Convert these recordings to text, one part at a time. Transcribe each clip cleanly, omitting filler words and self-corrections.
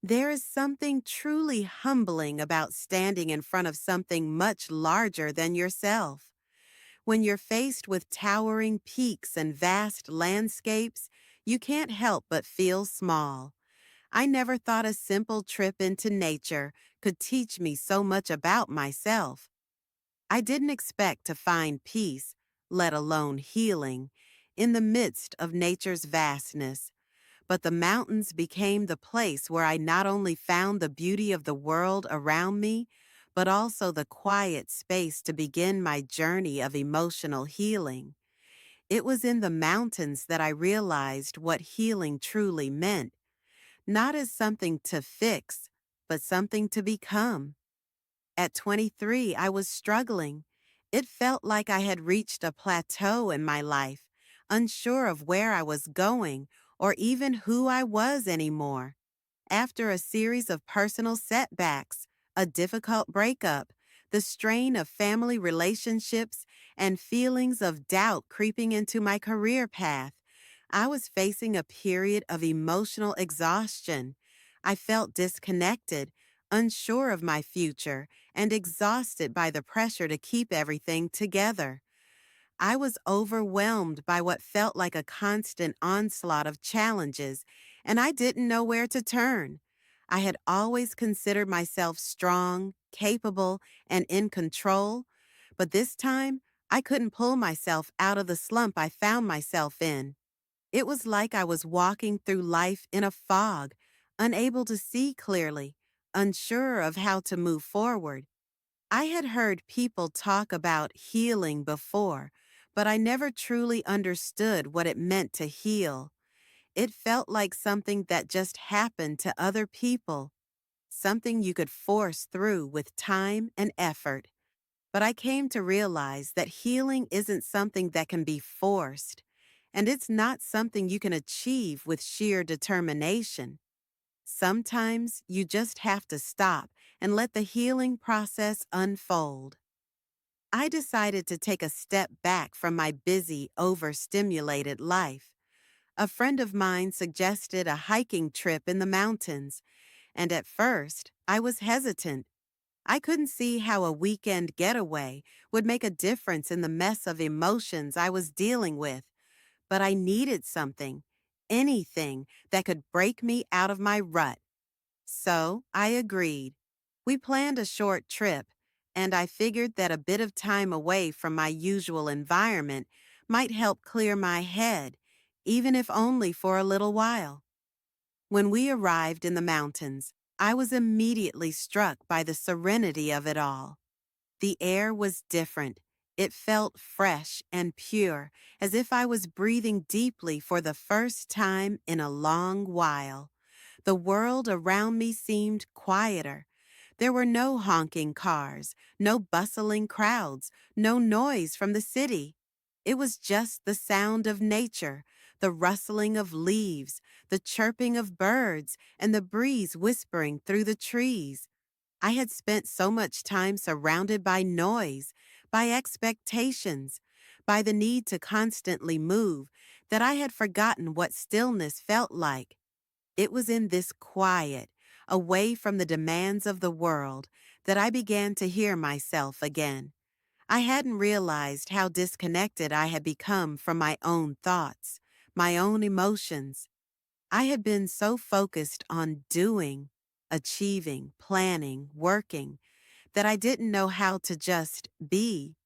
There is something truly humbling about standing in front of something much larger than yourself. When you're faced with towering peaks and vast landscapes, you can't help but feel small. I never thought a simple trip into nature could teach me so much about myself. I didn't expect to find peace, let alone healing, in the midst of nature's vastness. But the mountains became the place where I not only found the beauty of the world around me, but also the quiet space to begin my journey of emotional healing. It was in the mountains that I realized what healing truly meant, not as something to fix, but something to become. At 23, I was struggling. It felt like I had reached a plateau in my life, unsure of where I was going or even who I was anymore. After a series of personal setbacks, a difficult breakup, the strain of family relationships, and feelings of doubt creeping into my career path, I was facing a period of emotional exhaustion. I felt disconnected, unsure of my future, and exhausted by the pressure to keep everything together. I was overwhelmed by what felt like a constant onslaught of challenges, and I didn't know where to turn. I had always considered myself strong, capable, and in control, but this time I couldn't pull myself out of the slump I found myself in. It was like I was walking through life in a fog, unable to see clearly, unsure of how to move forward. I had heard people talk about healing before, but I never truly understood what it meant to heal. It felt like something that just happened to other people, something you could force through with time and effort. But I came to realize that healing isn't something that can be forced, and it's not something you can achieve with sheer determination. Sometimes you just have to stop and let the healing process unfold. I decided to take a step back from my busy, overstimulated life. A friend of mine suggested a hiking trip in the mountains, and at first, I was hesitant. I couldn't see how a weekend getaway would make a difference in the mess of emotions I was dealing with, but I needed something, anything that could break me out of my rut. So I agreed. We planned a short trip, and I figured that a bit of time away from my usual environment might help clear my head, even if only for a little while. When we arrived in the mountains, I was immediately struck by the serenity of it all. The air was different. It felt fresh and pure, as if I was breathing deeply for the first time in a long while. The world around me seemed quieter. There were no honking cars, no bustling crowds, no noise from the city. It was just the sound of nature, the rustling of leaves, the chirping of birds, and the breeze whispering through the trees. I had spent so much time surrounded by noise, by expectations, by the need to constantly move, that I had forgotten what stillness felt like. It was in this quiet, away from the demands of the world, that I began to hear myself again. I hadn't realized how disconnected I had become from my own thoughts, my own emotions. I had been so focused on doing, achieving, planning, working, that I didn't know how to just be.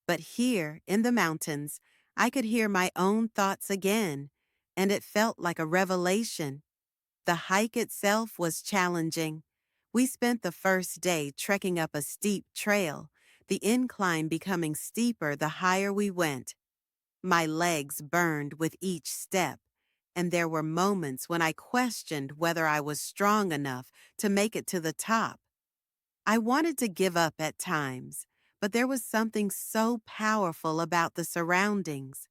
But here, in the mountains, I could hear my own thoughts again, and it felt like a revelation. The hike itself was challenging. We spent the first day trekking up a steep trail, the incline becoming steeper the higher we went. My legs burned with each step, and there were moments when I questioned whether I was strong enough to make it to the top. I wanted to give up at times, but there was something so powerful about the surroundings.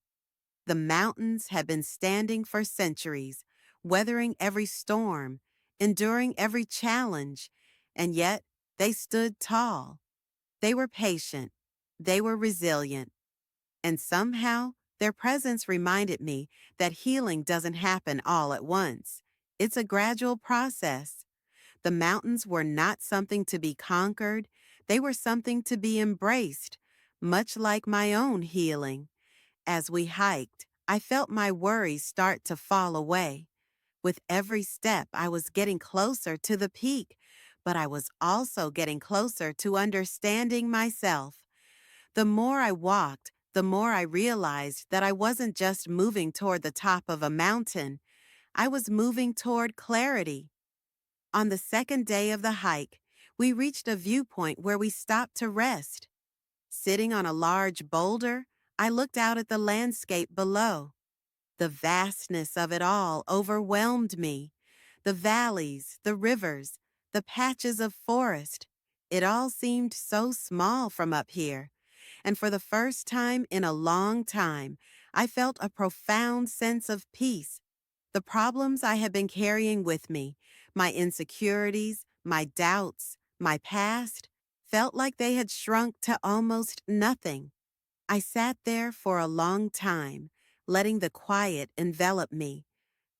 The mountains had been standing for centuries, weathering every storm, enduring every challenge, and yet they stood tall. They were patient. They were resilient. And somehow, their presence reminded me that healing doesn't happen all at once. It's a gradual process. The mountains were not something to be conquered, they were something to be embraced, much like my own healing. As we hiked, I felt my worries start to fall away. With every step, I was getting closer to the peak, but I was also getting closer to understanding myself. The more I walked, the more I realized that I wasn't just moving toward the top of a mountain, I was moving toward clarity. On the second day of the hike, we reached a viewpoint where we stopped to rest. Sitting on a large boulder, I looked out at the landscape below. The vastness of it all overwhelmed me. The valleys, the rivers, the patches of forest. It all seemed so small from up here. And for the first time in a long time, I felt a profound sense of peace. The problems I had been carrying with me, my insecurities, my doubts, my past, felt like they had shrunk to almost nothing. I sat there for a long time, letting the quiet envelop me,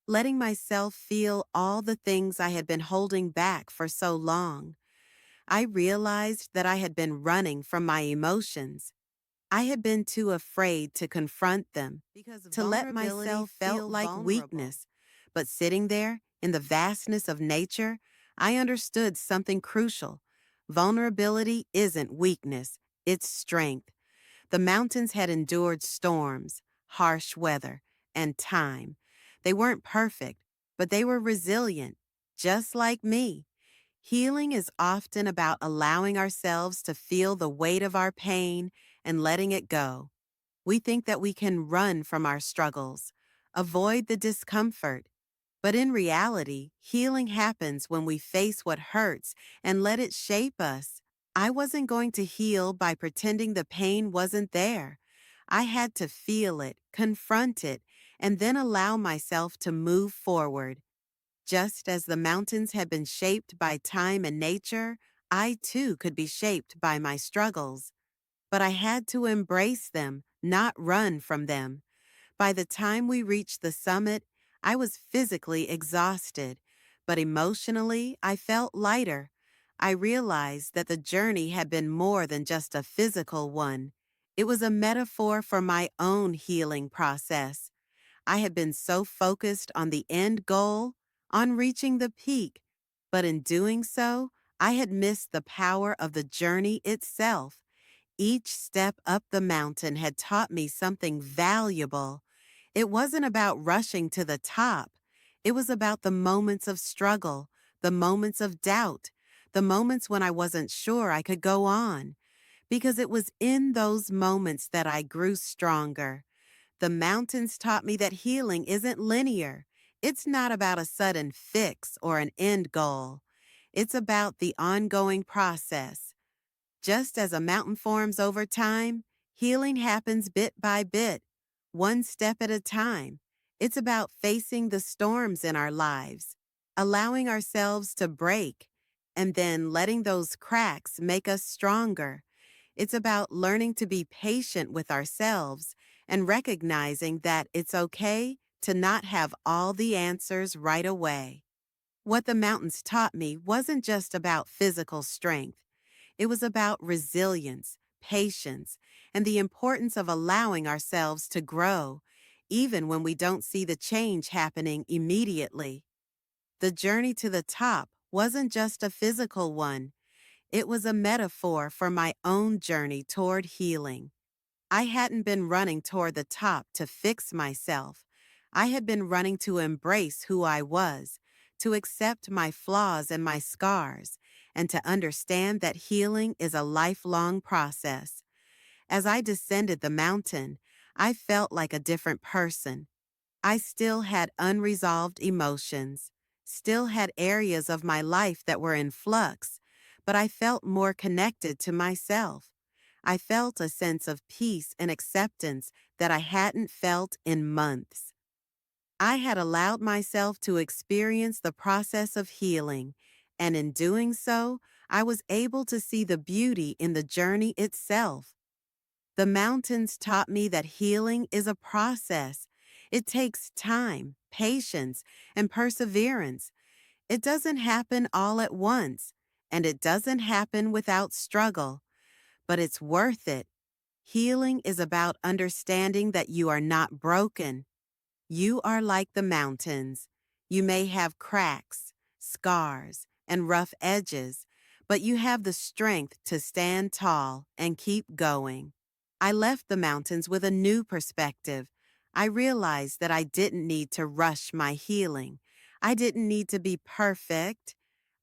letting myself feel all the things I had been holding back for so long. I realized that I had been running from my emotions. I had been too afraid to confront them, Because to let vulnerability myself felt feel like vulnerable. weakness. But sitting there in the vastness of nature, I understood something crucial. Vulnerability isn't weakness, it's strength. The mountains had endured storms, harsh weather, and time. They weren't perfect, but they were resilient, just like me. Healing is often about allowing ourselves to feel the weight of our pain and letting it go. We think that we can run from our struggles, avoid the discomfort. But in reality, healing happens when we face what hurts and let it shape us. I wasn't going to heal by pretending the pain wasn't there. I had to feel it, confront it, and then allow myself to move forward. Just as the mountains had been shaped by time and nature, I too could be shaped by my struggles. But I had to embrace them, not run from them. By the time we reached the summit, I was physically exhausted, but emotionally, I felt lighter. I realized that the journey had been more than just a physical one. It was a metaphor for my own healing process. I had been so focused on the end goal, on reaching the peak, but in doing so, I had missed the power of the journey itself. Each step up the mountain had taught me something valuable. It wasn't about rushing to the top. It was about the moments of struggle, the moments of doubt, the moments when I wasn't sure I could go on. Because it was in those moments that I grew stronger. The mountains taught me that healing isn't linear. It's not about a sudden fix or an end goal. It's about the ongoing process. Just as a mountain forms over time, healing happens bit by bit, one step at a time. It's about facing the storms in our lives, allowing ourselves to break, and then letting those cracks make us stronger. It's about learning to be patient with ourselves and recognizing that it's okay to not have all the answers right away. What the mountains taught me wasn't just about physical strength. It was about resilience, patience, and the importance of allowing ourselves to grow, even when we don't see the change happening immediately. The journey to the top wasn't just a physical one, it was a metaphor for my own journey toward healing. I hadn't been running toward the top to fix myself. I had been running to embrace who I was, to accept my flaws and my scars, and to understand that healing is a lifelong process. As I descended the mountain, I felt like a different person. I still had unresolved emotions, still had areas of my life that were in flux, but I felt more connected to myself. I felt a sense of peace and acceptance that I hadn't felt in months. I had allowed myself to experience the process of healing, and in doing so, I was able to see the beauty in the journey itself. The mountains taught me that healing is a process. It takes time, patience, and perseverance. It doesn't happen all at once, and it doesn't happen without struggle, but it's worth it. Healing is about understanding that you are not broken. You are like the mountains. You may have cracks, scars, and rough edges, but you have the strength to stand tall and keep going. I left the mountains with a new perspective. I realized that I didn't need to rush my healing. I didn't need to be perfect.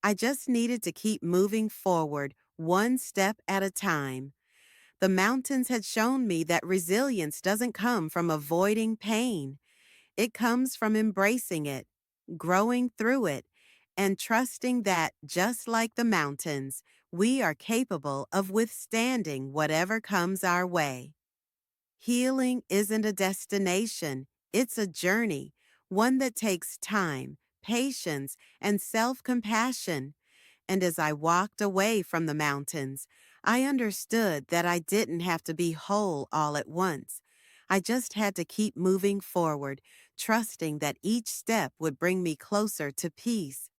I just needed to keep moving forward one step at a time. The mountains had shown me that resilience doesn't come from avoiding pain. It comes from embracing it, growing through it, and trusting that, just like the mountains, we are capable of withstanding whatever comes our way. Healing isn't a destination, it's a journey, one that takes time, patience, and self compassion. And as I walked away from the mountains, I understood that I didn't have to be whole all at once. I just had to keep moving forward, trusting that each step would bring me closer to peace.